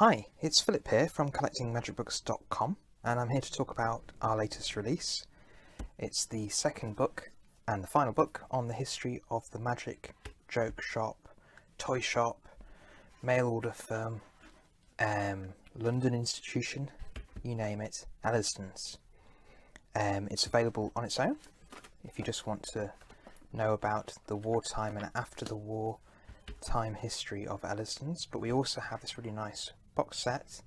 Hi, it's Philip here from collectingmagicbooks.com, and I'm here to talk about our latest release. It's the second book and the final book on the history of the magic joke shop, toy shop, mail order firm, London institution, you name it, Ellisdons. It's available on its own if you just want to know about the wartime and after the war time history of Ellisdons, but we also have this really nice box set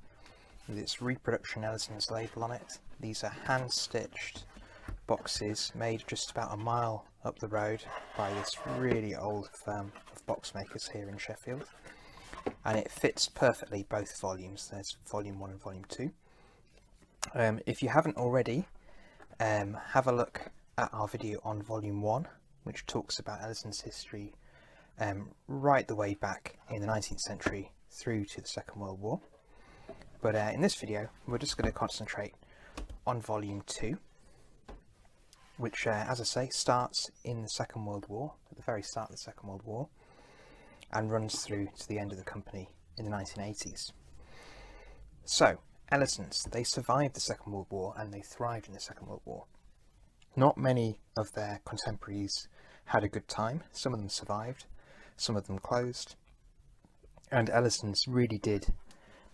with its reproduction Ellisdons label on it. These are hand-stitched boxes made just about a mile up the road by this really old firm of box makers here in Sheffield, and it fits perfectly both volumes. There's volume 1 and volume 2. If you haven't already, have a look at our video on volume 1, which talks about Ellisdons history right the way back in the 19th century through to the Second World War. But in this video we're just going to concentrate on volume 2, which as I say starts in the Second World War, at the very start of the Second World War, and runs through to the end of the company in the 1980s. So Ellisdons, they survived the Second World War and they thrived in the Second World War. Not many of their contemporaries had a good time. Some of them survived, some of them closed, and Ellisdons really did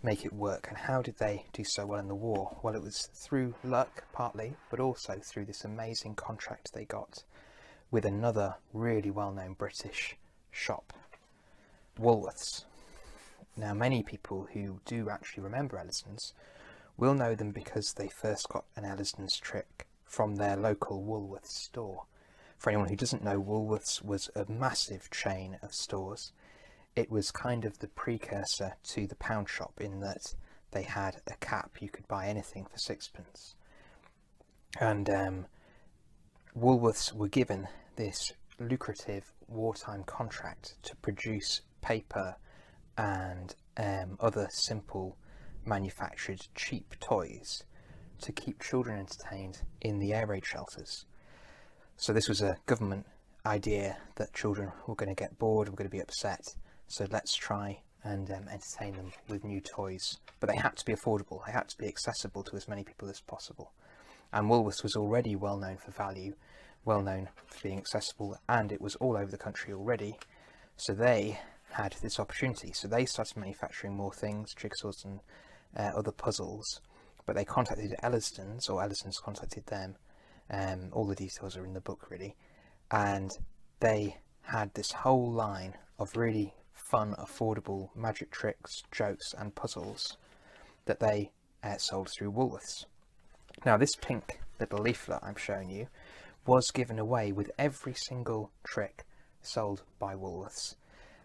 make it work. And how did they do so well in the war? Well, it was through luck partly, but also through this amazing contract they got with another really well-known British shop, Woolworths. Now, many people who do actually remember Ellisdons will know them because they first got an Ellisdons trick from their local Woolworths store. For anyone who doesn't know, Woolworths was a massive chain of stores. It was kind of the precursor to the pound shop in that they had a cap. You could buy anything for sixpence. And Woolworths were given this lucrative wartime contract to produce paper and other simple manufactured cheap toys to keep children entertained in the air raid shelters. So this was a government idea that children were going to get bored, were going to be upset, so let's try and entertain them with new toys. But they had to be affordable, they had to be accessible to as many people as possible. And Woolworths was already well known for value, well known for being accessible, and it was all over the country already, so they had this opportunity. So they started manufacturing more things, jigsaws and other puzzles, but they contacted Ellisdons, or Ellisdons contacted them. All the details are in the book really, and they had this whole line of really fun, affordable magic tricks, jokes and puzzles that they sold through Woolworths. Now this pink little leaflet I'm showing you was given away with every single trick sold by Woolworths.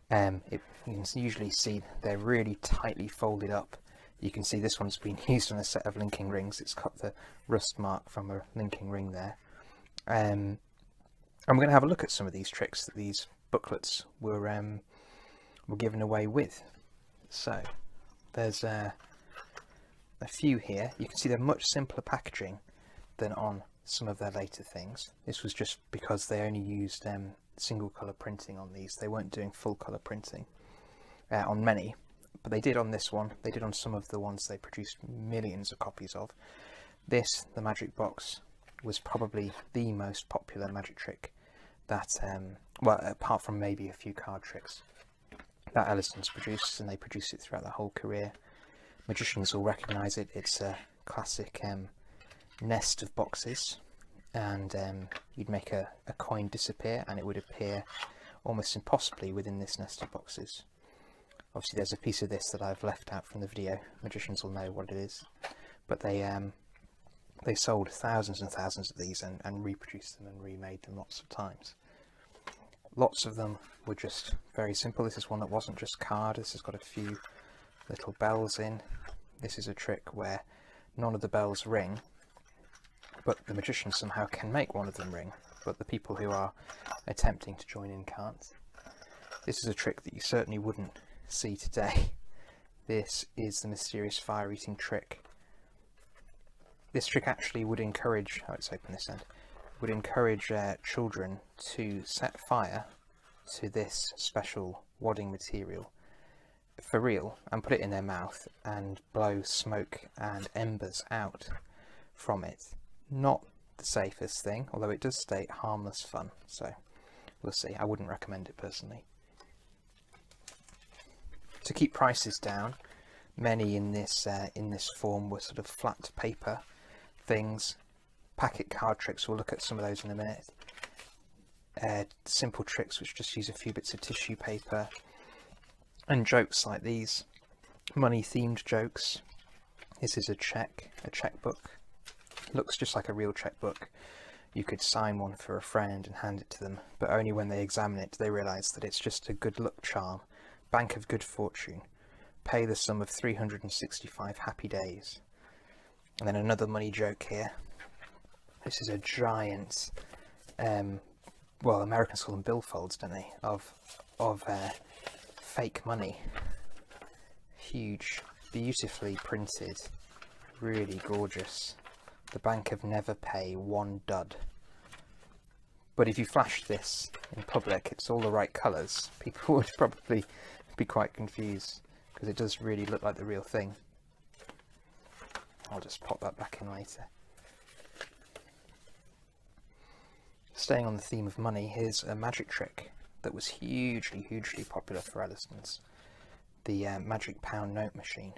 You can usually see they're really tightly folded up. You can see this one's been used on a set of linking rings. It's got the rust mark from a linking ring there. And we're going to have a look at some of these tricks that these booklets were given away with. So there's a few here. You can see they're much simpler packaging than on some of their later things. This was just because they only used single colour printing on these. They weren't doing full colour printing on many. But they did on this one, they did on some of the ones they produced millions of copies of. This, the magic box, was probably the most popular magic trick that, well, apart from maybe a few card tricks, that Ellisdons produced, and they produced it throughout their whole career. Magicians will recognise it. It's a classic nest of boxes, and you'd make a coin disappear and it would appear almost impossibly within this nest of boxes. Obviously there's a piece of this that I've left out from the video. Magicians will know what it is. But they sold thousands and thousands of these and reproduced them and remade them lots of times. Lots of them were just very simple. This is one that wasn't just card. This has got a few little bells in. This is a trick where none of the bells ring, but the magician somehow can make one of them ring, but the people who are attempting to join in can't. This is a trick that you certainly wouldn't see today. This is the mysterious fire eating trick. This trick actually would encourage, let's open this end, would encourage children to set fire to this special wadding material for real and put it in their mouth and blow smoke and embers out from it. Not the safest thing, although it does state harmless fun, so we'll see. I wouldn't recommend it personally. To keep prices down, many in this form were sort of flat paper things. Packet card tricks, we'll look at some of those in a minute. Simple tricks which just use a few bits of tissue paper, and jokes like these, money themed jokes. This is a checkbook. Looks just like a real checkbook. You could sign one for a friend and hand it to them, but only when they examine it do they realise that it's just a good luck charm. Bank of good fortune. Pay the sum of 365 happy days. And then another money joke here. This is a giant, well, Americans call them billfolds, don't they? Of fake money. Huge, beautifully printed, really gorgeous. The Bank of Never Pay, one dud. But if you flash this in public, it's all the right colours. People would probably be quite confused, because it does really look like the real thing. I'll just pop that back in later. Staying on the theme of money, here's a magic trick that was hugely popular for Ellisdons. The magic pound note machine.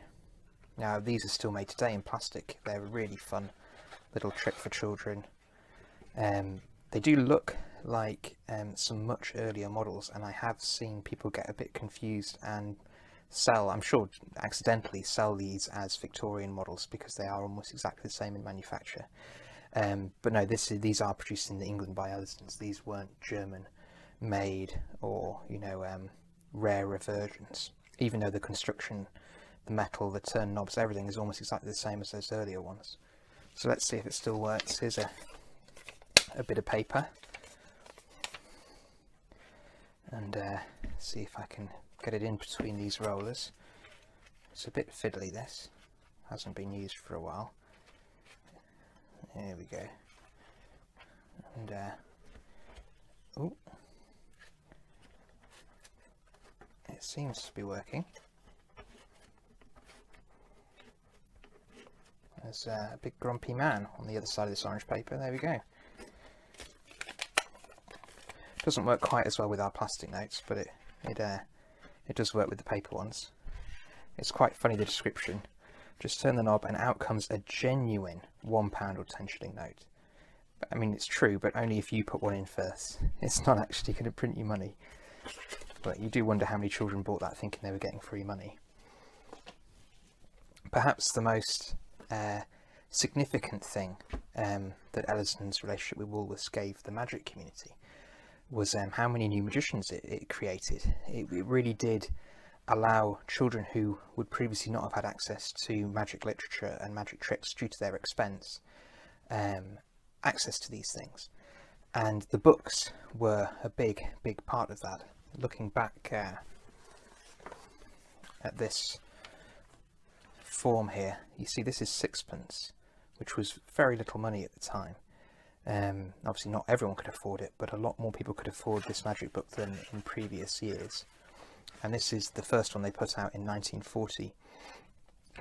Now these are still made today in plastic. They're a really fun little trick for children. They do look like some much earlier models, and I have seen people get a bit confused and sell, I'm sure accidentally sell these as Victorian models because they are almost exactly the same in manufacture. But no, these are produced in England by Ellisdons. These weren't German made or, you know, rarer versions, even though the construction, the metal, the turn knobs, everything is almost exactly the same as those earlier ones. So let's see if it still works. Here's a bit of paper, and see if I can get it in between these rollers. It's a bit fiddly, this hasn't been used for a while. There we go. And oh, it seems to be working. There's a big grumpy man on the other side of this orange paper. There we go. Doesn't work quite as well with our plastic notes, but it does work with the paper ones. It's quite funny, the description. Just turn the knob and out comes a genuine £1 or 10 note. I mean, it's true, but only if you put one in first. It's not actually going to print you money. But you do wonder how many children bought that thinking they were getting free money. Perhaps the most significant thing that Ellisdons' relationship with Woolworths gave the magic community was how many new magicians it created. It really did allow children who would previously not have had access to magic literature and magic tricks due to their expense, access to these things. And the books were a big part of that. Looking back at this form here, you see this is sixpence, which was very little money at the time. Obviously not everyone could afford it, but a lot more people could afford this magic book than in previous years. And this is the first one they put out in 1940,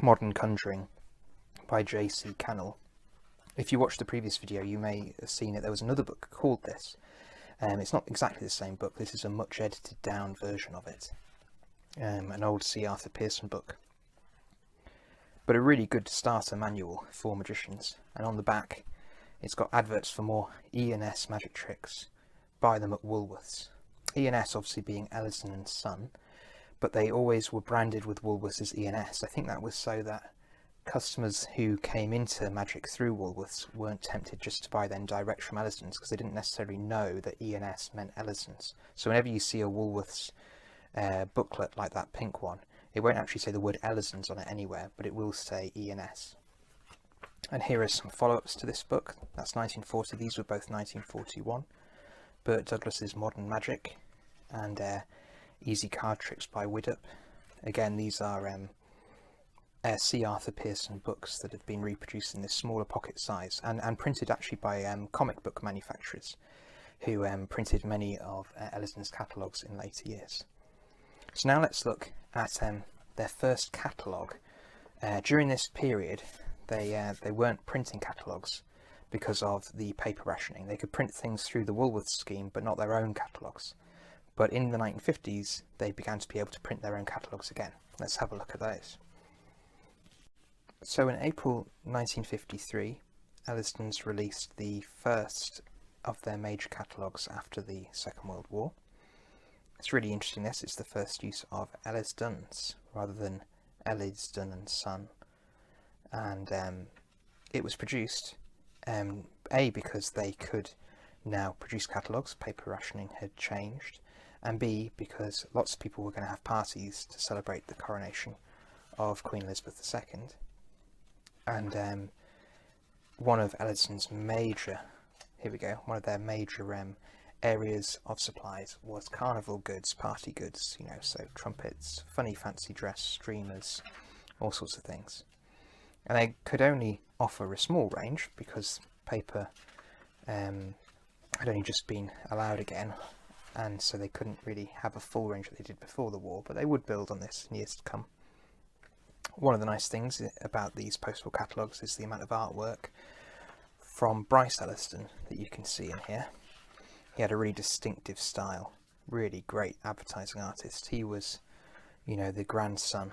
Modern Conjuring by J.C. Cannell. If you watched the previous video, you may have seen it. There was another book called this. It's not exactly the same book. This is a much edited down version of it. An old C. Arthur Pearson book. But a really good starter manual for magicians. And on the back, it's got adverts for more E&S magic tricks. Buy them at Woolworths. E&S obviously being Ellisdon and Son, but they always were branded with Woolworths as E&S. I think that was so that customers who came into magic through Woolworths weren't tempted just to buy them direct from Ellisdons, because they didn't necessarily know that E&S meant Ellisdons. So whenever you see a Woolworths booklet like that pink one, it won't actually say the word Ellisdons on it anywhere, but it will say E&S. And here are some follow-ups to this book. That's 1940. These were both 1941. Burt Douglas's Modern Magic and Easy Card Tricks by Widup. Again, these are C. Arthur Pearson books that have been reproduced in this smaller pocket size and printed actually by comic book manufacturers who printed many of Ellisdon's catalogues in later years. So now let's look at their first catalogue. During this period, they weren't printing catalogues because of the paper rationing. They could print things through the Woolworths scheme, but not their own catalogues. But in the 1950s, they began to be able to print their own catalogues again. Let's have a look at those. So in April 1953, Ellisdons released the first of their major catalogues after the Second World War. It's really interesting, this. It's the first use of Ellisdons rather than Ellisdon and Son. And it was produced, A, because they could now produce catalogues, paper rationing had changed, and B, because lots of people were going to have parties to celebrate the coronation of Queen Elizabeth II. And one of Ellisdon's major, one of their major areas of supplies was carnival goods, party goods, so trumpets, funny fancy dress, streamers, all sorts of things. And they could only offer a small range because paper had only just been allowed again, and so they couldn't really have a full range that they did before the war, but they would build on this in years to come. One of the nice things about these postal catalogues is the amount of artwork from Bryce Ellisdon that you can see in here. He had a really distinctive style, really great advertising artist. He was, the grandson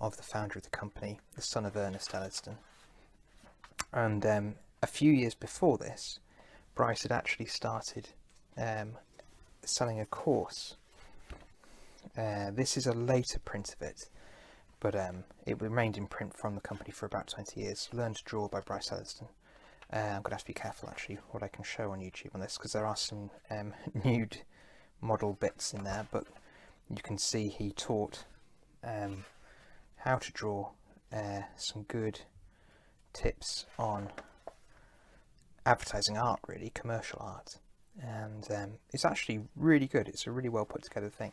of the founder of the company, the son of Ernest Ellisdon. And a few years before this, Bryce had actually started selling a course. This is a later print of it, but it remained in print from the company for about 20 years. Learn to Draw by Bryce Ellisdon. I'm going to have to be careful actually what I can show on YouTube on this, because there are some nude model bits in there, but you can see he taught how to draw, some good tips on advertising art, really, commercial art, and it's actually really good. It's a really well put together thing,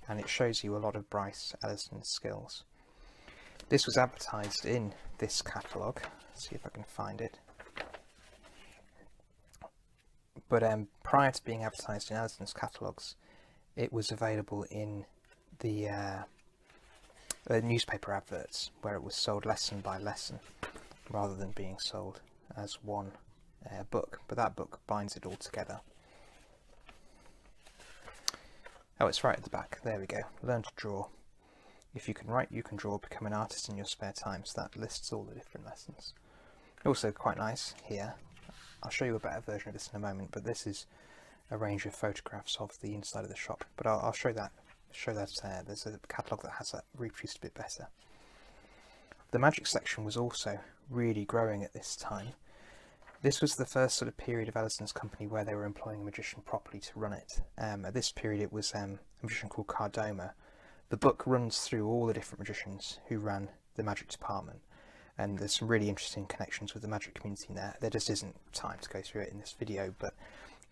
and it shows you a lot of Bryce Ellisdon's skills. This was advertised in this catalogue. Let's see if I can find it. But prior to being advertised in Ellisdon's catalogues, it was available in the newspaper adverts, where it was sold lesson by lesson rather than being sold as one book. But that book binds it all together. Oh, it's right at the back. There we go. Learn to Draw. If you can write, you can draw. Become an artist in your spare time. So that lists all the different lessons. Also quite nice here. I'll show you a better version of this in a moment, but this is a range of photographs of the inside of the shop. But I'll show that. There's a catalogue that has that reproduced a bit better. The magic section was also really growing at this time. This was the first sort of period of Ellisdon's company where they were employing a magician properly to run it. At this period it was a magician called Cardoma. The book runs through all the different magicians who ran the magic department, and there's some really interesting connections with the magic community in there. There just isn't time to go through it in this video, but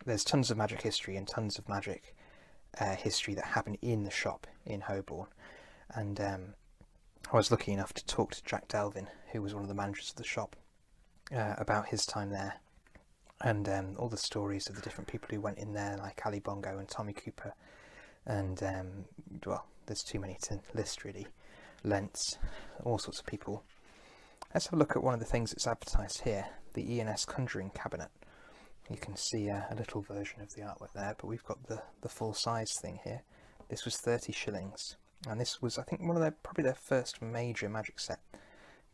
there's tons of magic history and tons of magic history that happened in the shop in Holborn. And I was lucky enough to talk to Jack Delvin, who was one of the managers of the shop, about his time there, and all the stories of the different people who went in there, like Ali Bongo and Tommy Cooper, and well, there's too many to list really. Lentz, all sorts of people. Let's have a look at one of the things that's advertised here, the E&S Conjuring Cabinet. You can see a little version of the artwork there, but we've got the full size thing here. This was 30 shillings, and this was, I think, probably their first major magic set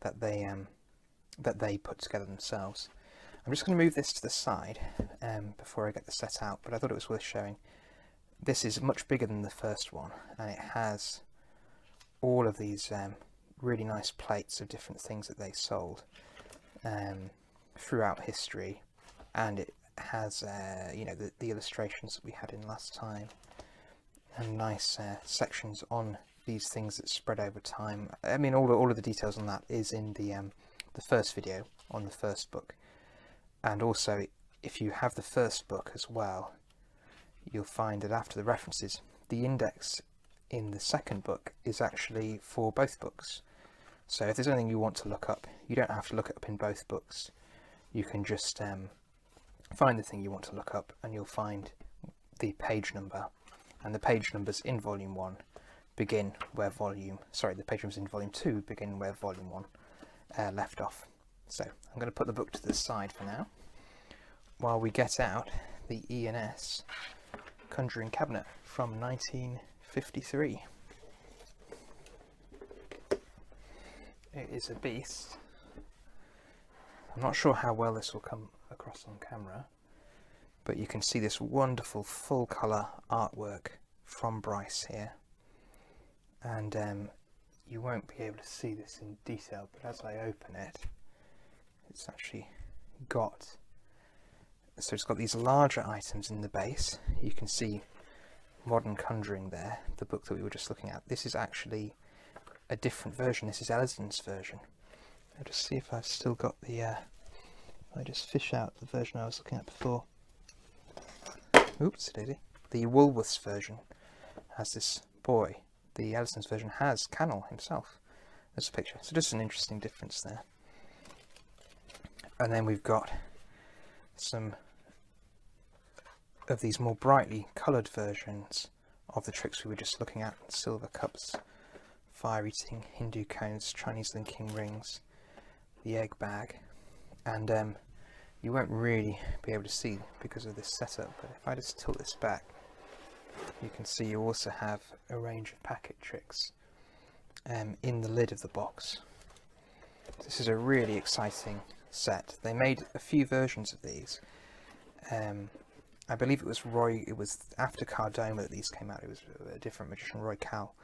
that they put together themselves. I'm just going to move this to the side before I get the set out, but I thought it was worth showing. This is much bigger than the first one, and it has all of these really nice plates of different things that they sold throughout history, and it has the illustrations that we had in last time, and nice sections on these things that spread over time. I mean, all of the details on that is in the first video on the first book, and also if you have the first book as well, you'll find that after the references, the index in the second book is actually for both books. So if there's anything you want to look up, you don't have to look it up in both books. You can just find the thing you want to look up, and you'll find the page number, and the page numbers in volume 1 begin where the page numbers in volume 2 begin where volume 1 left off. So I'm going to put the book to the side for now, while we get out the E&S Conjuring Cabinet from 1953. It is a beast. I'm not sure how well this will come across on camera, but you can see this wonderful full colour artwork from Bryce here, and you won't be able to see this in detail, but as I open it, it's actually got, so it's got these larger items in the base. You can see Modern Conjuring there, the book that we were just looking at. This is actually a different version. This is Ellisdons' version. I'll just see if I've still got the I just fish out the version I was looking at before. Oops, daisy. The Woolworths version has this boy. The Ellisdons version has Cannell himself as a picture. So just an interesting difference there. And then we've got some of these more brightly coloured versions of the tricks we were just looking at. Silver cups, fire eating, Hindu cones, Chinese linking rings, the egg bag, and you won't really be able to see because of this setup, but if I just tilt this back, you can see you also have a range of packet tricks in the lid of the box. This is a really exciting set. They made a few versions of these. I believe it was after Cardoma that these came out. It was a different magician, Roy Cowell,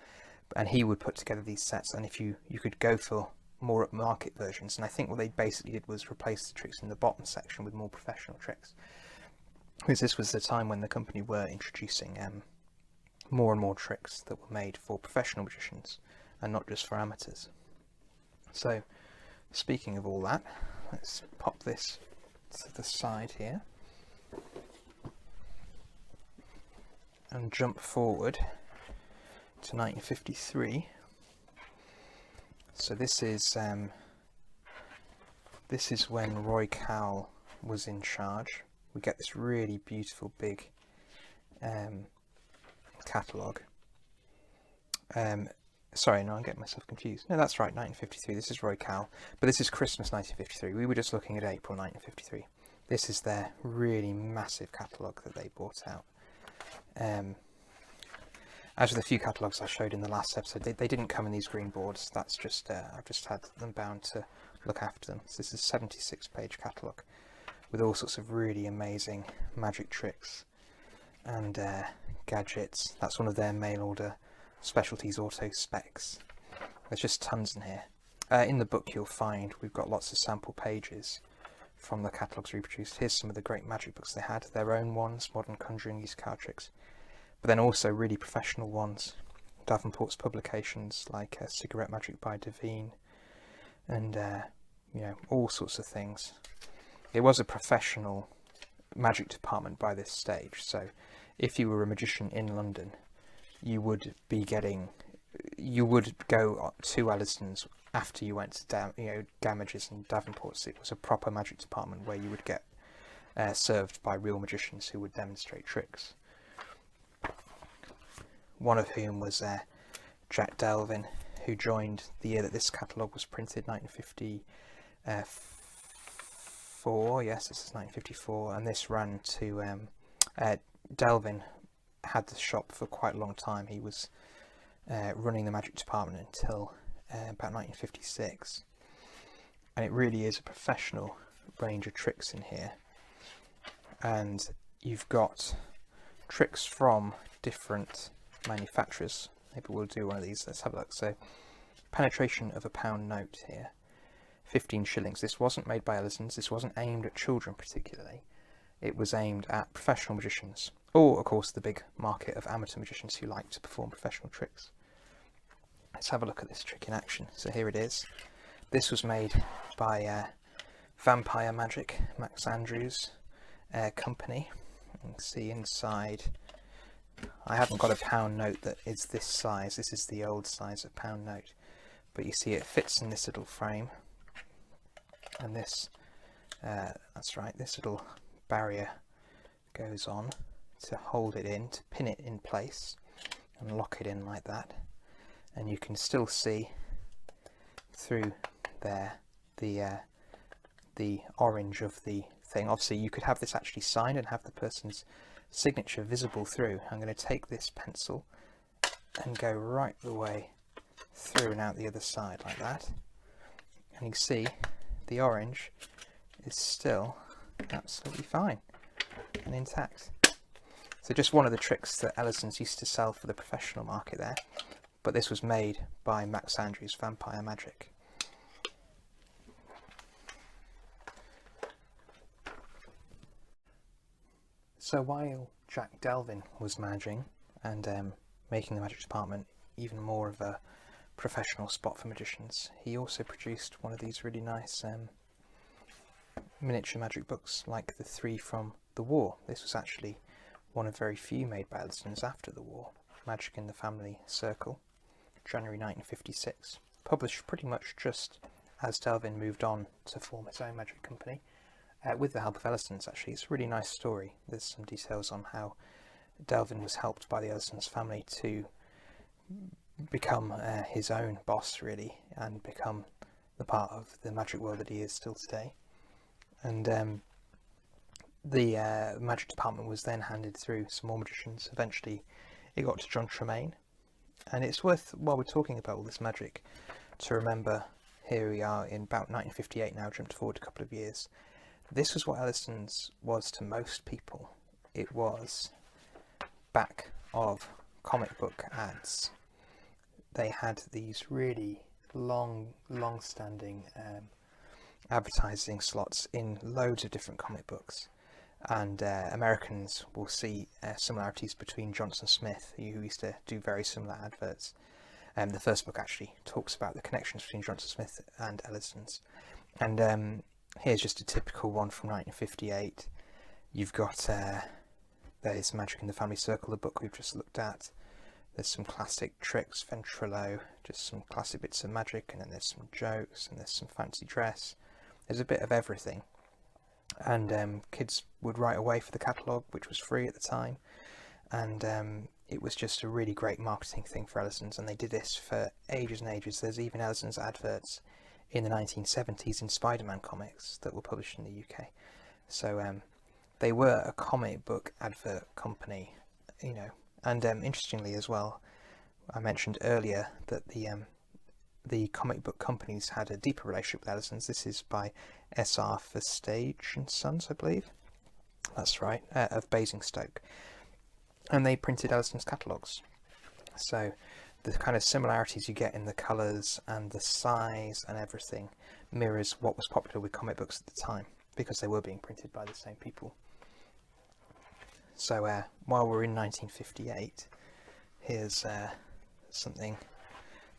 and he would put together these sets, and if you could go for more upmarket versions, and I think what they basically did was replace the tricks in the bottom section with more professional tricks, because this was the time when the company were introducing more and more tricks that were made for professional magicians and not just for amateurs. So speaking of all that, let's pop this to the side here and jump forward to 1953. So this is when Roy Cowell was in charge. We get this really beautiful big catalogue. Sorry, no, I'm getting myself confused. No, that's right, 1953. This is Roy Cowell, but this is Christmas 1953. We were just looking at April 1953. This is their really massive catalogue that they brought out. As with the few catalogues I showed in the last episode, they didn't come in these green boards. That's just, I've just had them bound to look after them. So this is a 76-page catalogue with all sorts of really amazing magic tricks and gadgets. That's one of their mail order specialties auto specs. There's just tons in here. In the book you'll find we've got lots of sample pages from the catalogues reproduced. Here's some of the great magic books they had, their own ones, Modern Conjuring, these card tricks, but then also really professional ones. Davenport's publications like Cigarette Magic by Devine, and you know, all sorts of things. It was a professional magic department by this stage, so if you were a magician in London, you would go to Ellisdons after you went to Gamages and Davenport's. It was a proper magic department where you would get served by real magicians who would demonstrate tricks. One of whom was Jack Delvin, who joined the year that this catalogue was printed, 1954. Yes, this is 1954, and this ran to Delvin had the shop for quite a long time. He was running the magic department until about 1956, and it really is a professional range of tricks in here, and you've got tricks from different manufacturers. Maybe we'll do one of these. Let's have a look. So, penetration of a pound note here, 15 shillings. This wasn't made by Ellisdons. This wasn't aimed at children particularly. It was aimed at professional magicians, or of course the big market of amateur magicians who like to perform professional tricks. Let's have a look at this trick in action. So here it is. This was made by Vampire Magic, Max Andrews company. You can see inside, I haven't got a pound note that is this size. This is the old size of pound note, but you see it fits in this little frame, and this that's right, this little barrier goes on to hold it in, to pin it in place and lock it in like that. and you can still see through there the orange of the thing. Obviously you could have this actually signed and have the person's signature visible through. I'm going to take this pencil and go right the way through and out the other side like that, and you can see the orange is still absolutely fine and intact. So just one of the tricks that Ellisdons used to sell for the professional market there, but this was made by Max Andrews' Vampire Magic. So while Jack Delvin was managing and making the magic department even more of a professional spot for magicians, he also produced one of these really nice miniature magic books like the 3 from the war. This was actually one of very few made by Ellisdons after the war. Magic in the Family Circle, January 1956. Published pretty much just as Delvin moved on to form his own magic company, with the help of Ellisdons actually. It's a really nice story. There's some details on how Delvin was helped by the Ellisdons family to become his own boss really, and become the part of the magic world that he is still today. And the magic department was then handed through some more magicians. Eventually it got to John Tremaine, and it's worth, while we're talking about all this magic, to remember here we are in about 1958 now, jumped forward a couple of years. This was what Ellisdons was to most people. It was back of comic book ads. They had these really long-standing advertising slots in loads of different comic books, and Americans will see similarities between Johnson Smith, who used to do very similar adverts. The first book actually talks about the connections between Johnson Smith and Ellisdons. And here's just a typical one from 1958. You've got there's Magic in the Family Circle, the book we've just looked at. There's some classic tricks, ventrilo, just some classic bits of magic, and then there's some jokes, and there's some fancy dress. There's a bit of everything. And kids would write away for the catalogue, which was free at the time. And it was just a really great marketing thing for Ellisdons, and they did this for ages and ages. There's even Ellisdons adverts in the 1970s in Spider-Man comics that were published in the UK. So they were a comic book advert company, you know. And interestingly as well, I mentioned earlier that the comic book companies had a deeper relationship with Ellisdons. This is by S.R. Verstage and Sons, I believe. That's right, of Basingstoke. And they printed Ellisdons catalogues. So the kind of similarities you get in the colours and the size and everything mirrors what was popular with comic books at the time, because they were being printed by the same people. So while we're in 1958, here's something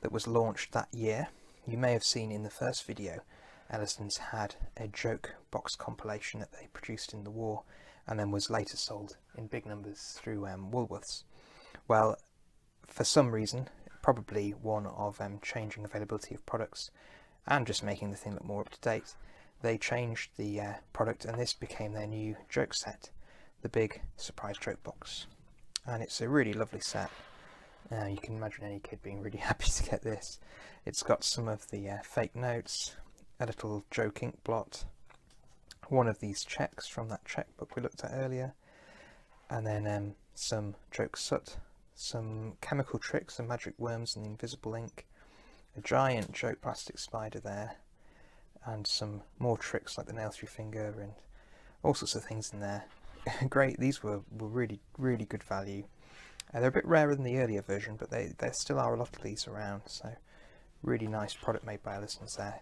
that was launched that year. You may have seen in the first video, Ellisdons had a joke box compilation that they produced in the war, and then was later sold in big numbers through Woolworths. Well, for some reason, probably one of changing availability of products and just making the thing look more up to date, they changed the product, and this became their new joke set, the big surprise joke box. And it's a really lovely set. You can imagine any kid being really happy to get this. It's got some of the fake notes, a little joke ink blot, one of these checks from that checkbook we looked at earlier, and then some joke soot, some chemical tricks, some magic worms and the invisible ink, a giant joke plastic spider there, and some more tricks like the nail through finger and all sorts of things in there. Great, these were really good value. They're a bit rarer than the earlier version, but there still are a lot of these around, so really nice product made by Ellisdons there.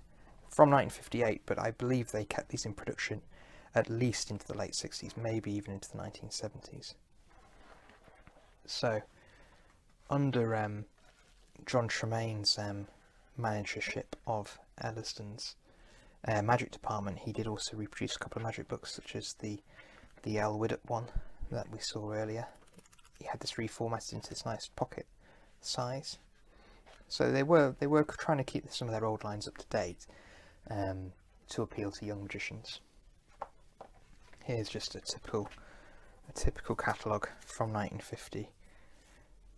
From 1958, but I believe they kept these in production at least into the late 60s, maybe even into the 1970s. So, under John Tremaine's managership of Ellisdons magic department, he did also reproduce a couple of magic books, such as the WWII one that we saw earlier. He had this reformatted into this nice pocket size. So they were trying to keep some of their old lines up to date to appeal to young magicians. Here's just a typical catalogue from 1950,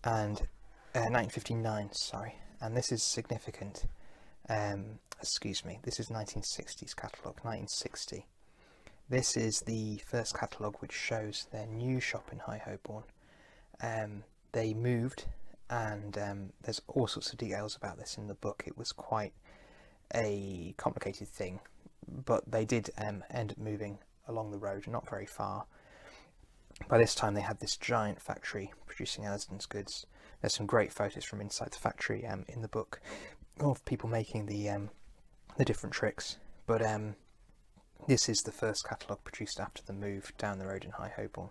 and 1959, sorry, and this is significant. Excuse me, this is 1960s catalogue, 1960. This is the first catalogue which shows their new shop in High Holborn. They moved, and there's all sorts of details about this in the book. It was quite a complicated thing, but they did end up moving along the road, not very far. By this time they had this giant factory producing Ellisdons goods. There's some great photos from inside the factory in the book of people making the different tricks, but this is the first catalogue produced after the move down the road in High Holborn.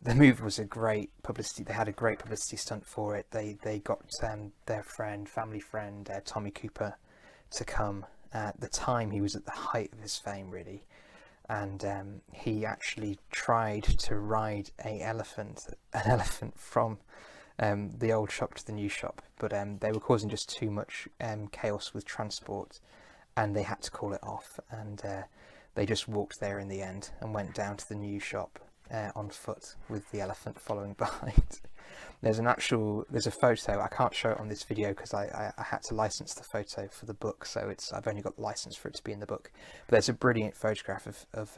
The move was a great publicity. They had a great publicity stunt for it. They got their family friend Tommy Cooper to come. At the time he was at the height of his fame, really, and he actually tried to ride an elephant from the old shop to the new shop, but they were causing just too much chaos with transport, and they had to call it off, and they just walked there in the end and went down to the new shop on foot with the elephant following behind. There's a photo. I can't show it on this video because I had to license the photo for the book, so I've only got the license for it to be in the book. But there's a brilliant photograph of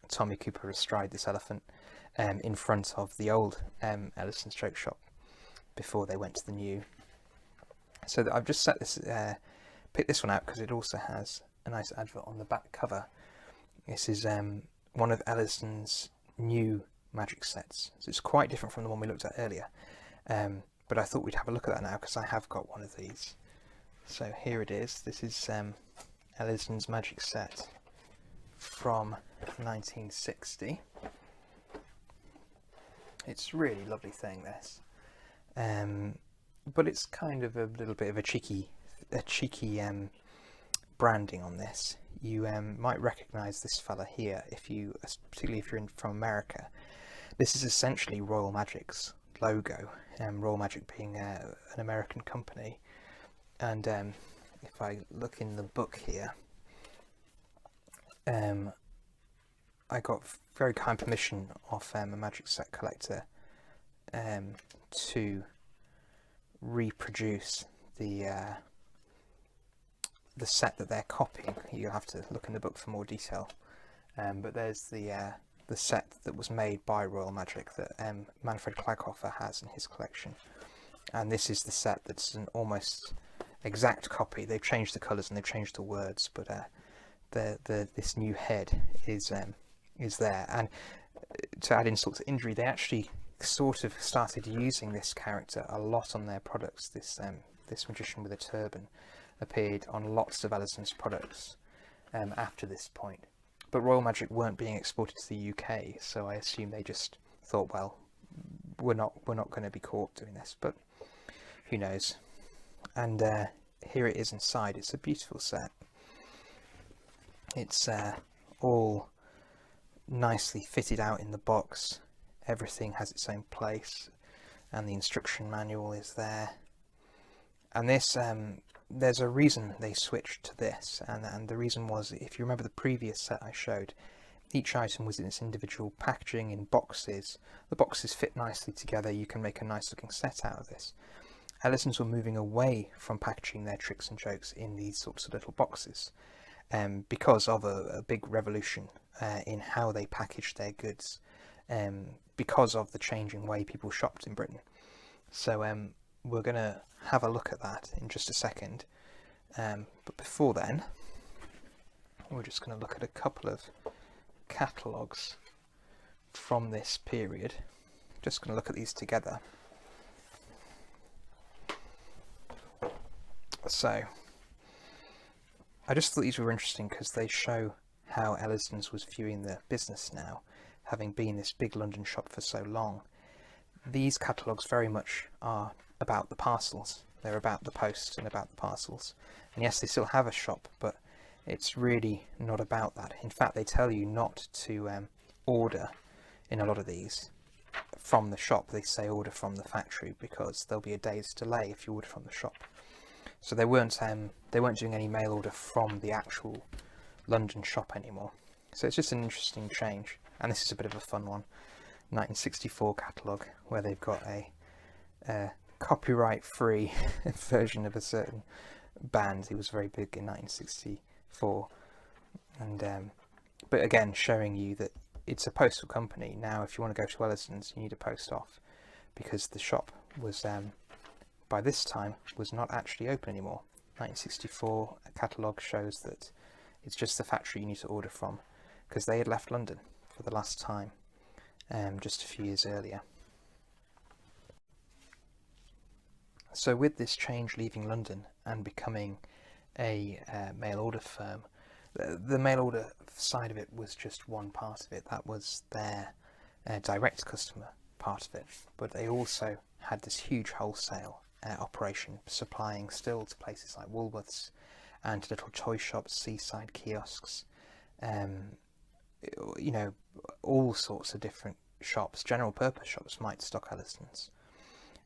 Tommy Cooper astride this elephant in front of the old Ellisdons stroke shop before they went to the new. So I've just picked this one out because it also has a nice advert on the back cover. This is one of Ellisdons' new magic sets, so it's quite different from the one we looked at earlier, but I thought we'd have a look at that now because I have got one of these. So here it is. This is Ellisdons' magic set from 1960. It's a really lovely thing, this, but it's kind of a little bit of a cheeky branding on this. You might recognise this fella here, particularly if you're from America. This is essentially Royal Magic's logo, Royal Magic being an American company. And if I look in the book here, I got very kind permission off a magic set collector to reproduce the set that they're copying. You'll have to look in the book for more detail, but there's the set that was made by Royal Magic that Manfred Kleghofer has in his collection, and this is the set that's an almost exact copy. They've changed the colours and they've changed the words, but this new head is there. And to add insult to injury, they actually sort of started using this character a lot on their products. This magician with a turban appeared on lots of Ellisdons products after this point, but Royal Magic weren't being exported to the UK, so I assume they just thought, well, we're not going to be caught doing this, but who knows. And here it is inside. It's a beautiful set. It's all nicely fitted out in the box. Everything has its own place, and the instruction manual is there. And this there's a reason they switched to this, and the reason was, if you remember the previous set I showed, each item was in its individual packaging in boxes. The boxes fit nicely together. You can make a nice looking set out of this. Ellisdons were moving away from packaging their tricks and jokes in these sorts of little boxes because of a big revolution in how they packaged their goods, because of the changing way people shopped in Britain. So we're going to have a look at that in just a second, but before then we're just going to look at a couple of catalogues from this period. Just going to look at these together. So I just thought these were interesting because they show how Ellisdons was viewing the business now, having been this big London shop for so long. These catalogues very much are about the parcels. They're about the post and about the parcels. And yes, they still have a shop, but it's really not about that. In fact, they tell you not to order in a lot of these from the shop. They say order from the factory because there'll be a day's delay if you order from the shop. So they weren't doing any mail order from the actual London shop anymore. So it's just an interesting change. And this is a bit of a fun one. 1964 catalogue where they've got a copyright-free version of a certain band. It was very big in 1964, and but again, showing you that it's a postal company. Now, if you want to go to Ellisdons, you need a post off, because the shop was, by this time, was not actually open anymore. 1964, a catalogue shows that it's just the factory you need to order from, because they had left London for the last time, just a few years earlier. So with this change, leaving London and becoming a mail order firm, the mail order side of it was just one part of it. That was their direct customer part of it, but they also had this huge wholesale operation, supplying still to places like Woolworths and to little toy shops, seaside kiosks, you know, all sorts of different shops. General purpose shops might stock Ellisdons.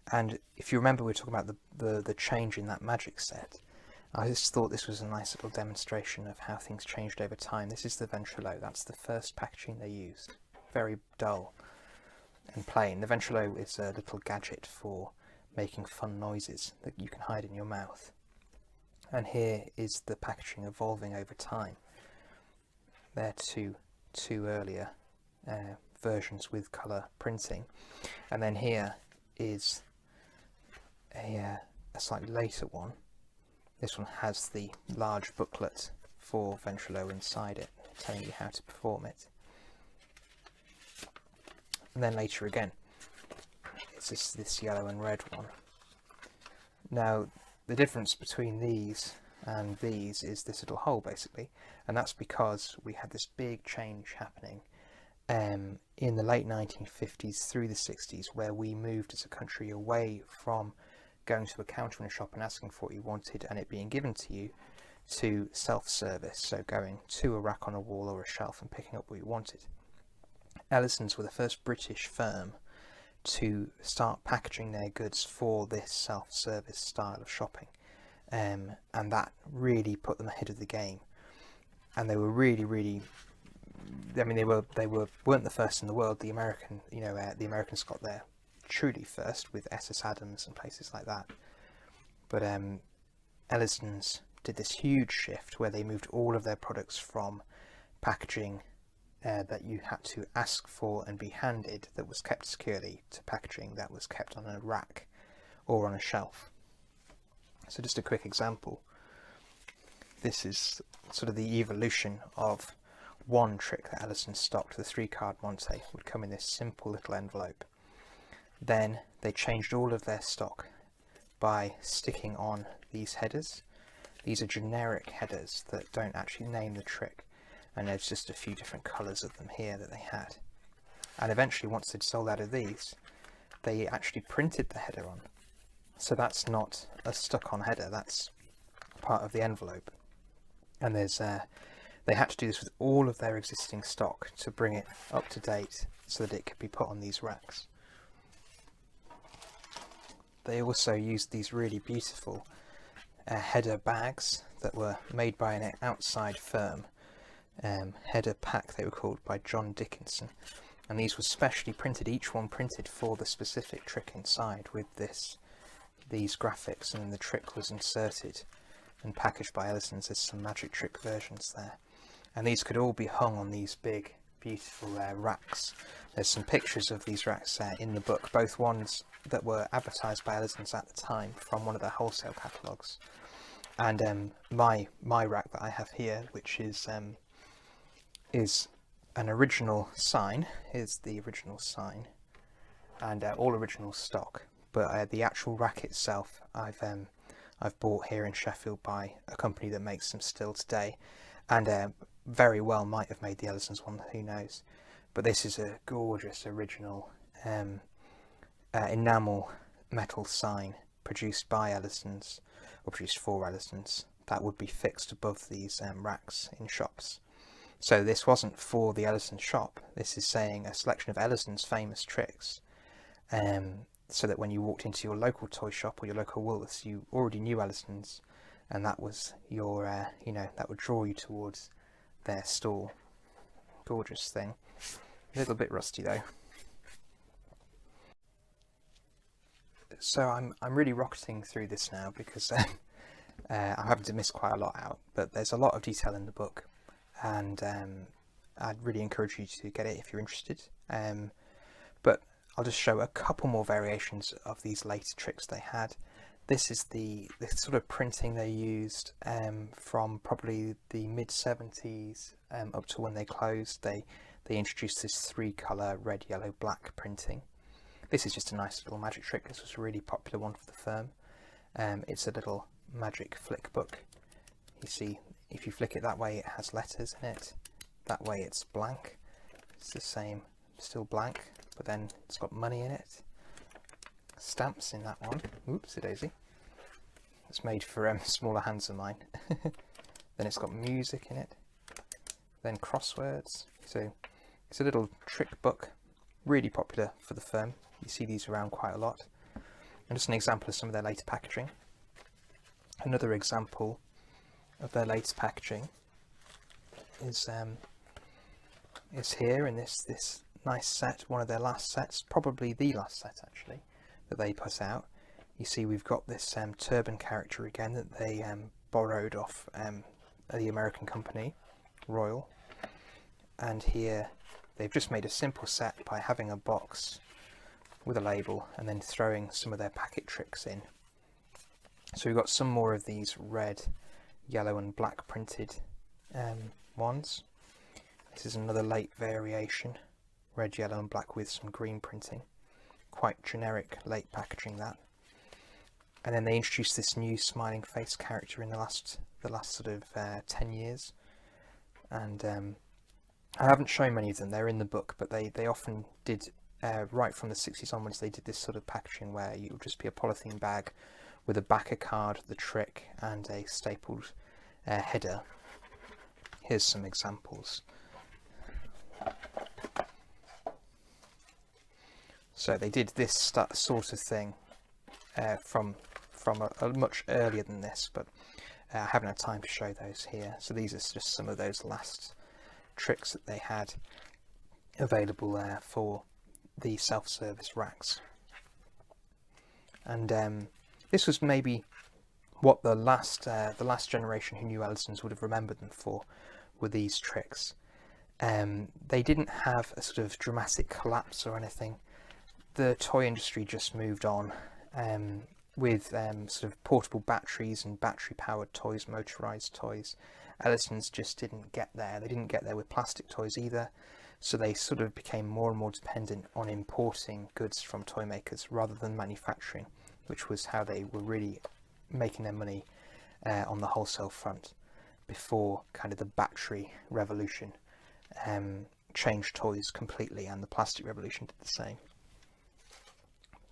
And if you remember, we were talking about the change in that magic set. I just thought this was a nice little demonstration of how things changed over time. This is the ventrilo. That's the first packaging they used. Very dull and plain. The ventrilo is a little gadget for making fun noises that you can hide in your mouth. And here is the packaging evolving over time. They're two earlier versions with colour printing. And then here is a slightly later one. This one has the large booklet for ventrilo inside it, telling you how to perform it. And then later again, it's this yellow and red one. Now, the difference between these and these is this little hole, basically, and that's because we had this big change happening in the late 1950s through the 60s, where we moved as a country away from going to a counter in a shop and asking for what you wanted and it being given to you, to self-service, so going to a rack on a wall or a shelf and picking up what you wanted. Ellisdons were the first British firm to start packaging their goods for this self-service style of shopping, and that really put them ahead of the game. And they were really, I mean, they weren't the first in the world. The American, the Americans got there truly first with S.S. Adams and places like that. But Ellisdons did this huge shift where they moved all of their products from packaging that you had to ask for and be handed, that was kept securely, to packaging that was kept on a rack or on a shelf. So just a quick example. This is sort of the evolution of one trick that Ellisdons stocked. The 3-card Monte would come in this simple little envelope. Then they changed all of their stock by sticking on these headers. These are generic headers that don't actually name the trick, and there's just a few different colours of them here that they had. And eventually, once they'd sold out of these, they actually printed the header on. So that's not a stuck-on header, that's part of the envelope. And there's they had to do this with all of their existing stock to bring it up to date so that it could be put on these racks. They also used these really beautiful header bags that were made by an outside firm. Header pack, they were called, by John Dickinson. And these were specially printed, each one printed for the specific trick inside, with these graphics, and the trick was inserted and packaged by Ellisdons. There's some magic trick versions there. And these could all be hung on these big, beautiful racks. There's some pictures of these racks in the book, both ones that were advertised by Ellisdons at the time from one of their wholesale catalogues, and my rack that I have here, which is an original sign. Here's the original sign, and all original stock. But the actual rack itself, I've bought here in Sheffield by a company that makes them still today, and very well might have made the Ellisdons one, who knows. But this is a gorgeous original enamel metal sign produced by Ellisdons, or produced for Ellisdons, that would be fixed above these racks in shops. So this wasn't for the Ellisdons shop, this is saying a selection of Ellisdons famous tricks, so that when you walked into your local toy shop or your local Woolworths, you already knew Ellisdons, and that was your, that would draw you towards their stall. Gorgeous thing. A little bit rusty though. So I'm really rocketing through this now because I'm having to miss quite a lot out, but there's a lot of detail in the book, and I'd really encourage you to get it if you're interested. But I'll just show a couple more variations of these later tricks they had. This is the sort of printing they used from probably the mid-70s up to when they closed. They introduced this 3-colour red, yellow, black printing. This is just a nice little magic trick. This was a really popular one for the firm. It's a little magic flick book. You see, if you flick it that way, it has letters in it. That way it's blank. It's the same, still blank, but then it's got money in it. Stamps in that one. Oopsie daisy. It's made for smaller hands than mine. Then it's got music in it. Then crosswords. So it's a little trick book, really popular for the firm. You see these around quite a lot. And just an example of some of their later packaging. Another example of their latest packaging is here in this nice set, one of their last sets, probably the last set actually, that they put out. You see we've got this turban character again that they borrowed off the American company, Royal. And here they've just made a simple set by having a box with a label and then throwing some of their packet tricks in. So we've got some more of these red, yellow and black printed ones. This is another late variation, red, yellow and black with some green printing. Quite generic late packaging that. And then they introduced this new smiling face character in the last sort of 10 years. And I haven't shown many of them, they're in the book, but they often did, right from the 60s onwards, they did this sort of packaging where it would just be a polythene bag with a backer card, the trick, and a stapled header. Here's some examples. So they did this sort of thing from a much earlier than this, but I haven't had time to show those here. So these are just some of those last tricks that they had available for the self-service racks. And this was maybe what the last generation who knew Ellisdons would have remembered them for, were these tricks. They didn't have a sort of dramatic collapse or anything. The toy industry just moved on with sort of portable batteries and battery-powered toys, motorised toys. Ellisdons just didn't get there. They didn't get there with plastic toys either. So they sort of became more and more dependent on importing goods from toy makers rather than manufacturing, which was how they were really making their money on the wholesale front before kind of the battery revolution changed toys completely, and the plastic revolution did the same.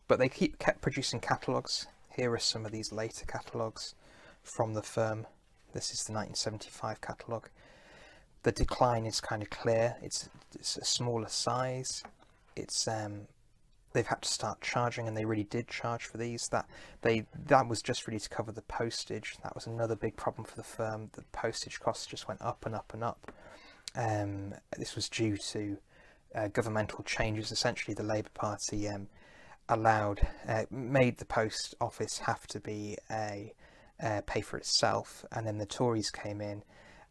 But they kept producing catalogues. Here are some of these later catalogues from the firm. This is the 1975 catalogue. The decline is kind of clear. It's a smaller size. It's they've had to start charging, and they really did charge for these. That was just really to cover the postage. That was another big problem for the firm. The postage costs just went up and up and up. This was due to governmental changes. Essentially, the Labour Party made the post office have to be pay for itself, and then the Tories came in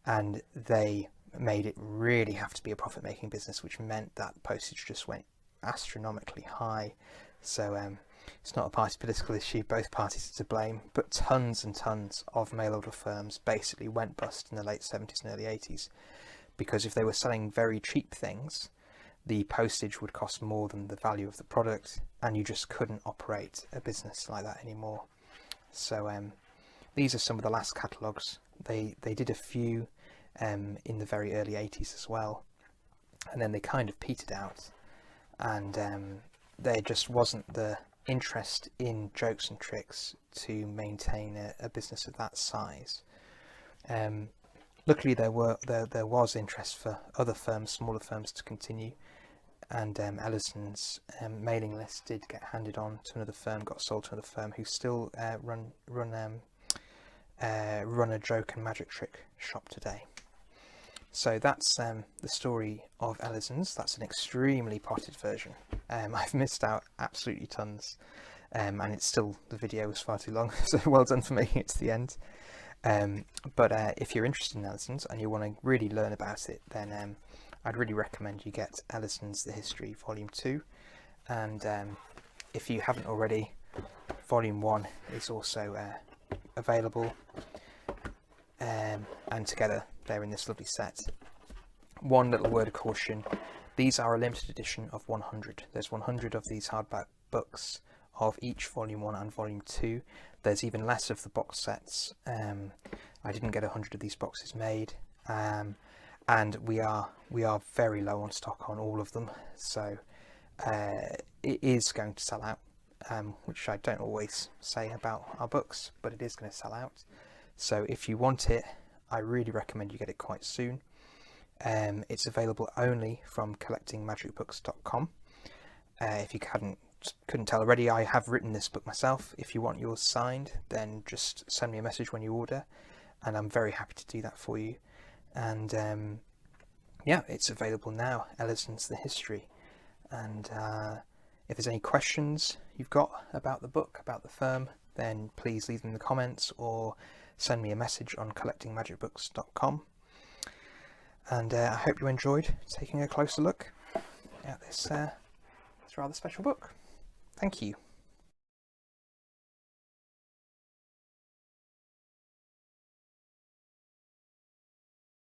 and they made it really have to be a profit-making business, which meant that postage just went astronomically high. So it's not a party political issue, both parties are to blame, but tons and tons of mail order firms basically went bust in the late 70s and early 80s, because if they were selling very cheap things, the postage would cost more than the value of the product, and you just couldn't operate a business like that anymore. So these are some of the last catalogues. They did a few in the very early 80s as well, and then they kind of petered out, and there just wasn't the interest in jokes and tricks to maintain a business of that size. Luckily there was interest for other firms, smaller firms, to continue, and Ellisdons' mailing list did get handed on to another firm, got sold to another firm who still run a joke and magic trick shop today. So that's the story of Ellisdons. That's an extremely potted version. I've missed out absolutely tons. and it's still, the video was far too long, so well done for making it to the end. But if you're interested in Ellisdons and you want to really learn about it, then I'd really recommend you get Ellisdons The History Volume 2, and if you haven't already, Volume 1 is also available, and together they're in this lovely set. One little word of caution: these are a limited edition of 100. There's 100 of these hardback books of each Volume 1 and Volume 2. There's even less of the box sets. I didn't get 100 of these boxes made, and we are very low on stock on all of them, so it is going to sell out, which I don't always say about our books, but it is going to sell out. So if you want it, I really recommend you get it quite soon. It's available only from collectingmagicbooks.com. If you couldn't tell already, I have written this book myself. If you want yours signed, then just send me a message when you order, and I'm very happy to do that for you. And yeah, it's available now, Ellisdons The History. And if there's any questions you've got about the book, about the firm, then please leave them in the comments or send me a message on collectingmagicbooks.com. And I hope you enjoyed taking a closer look at this rather special book. Thank you.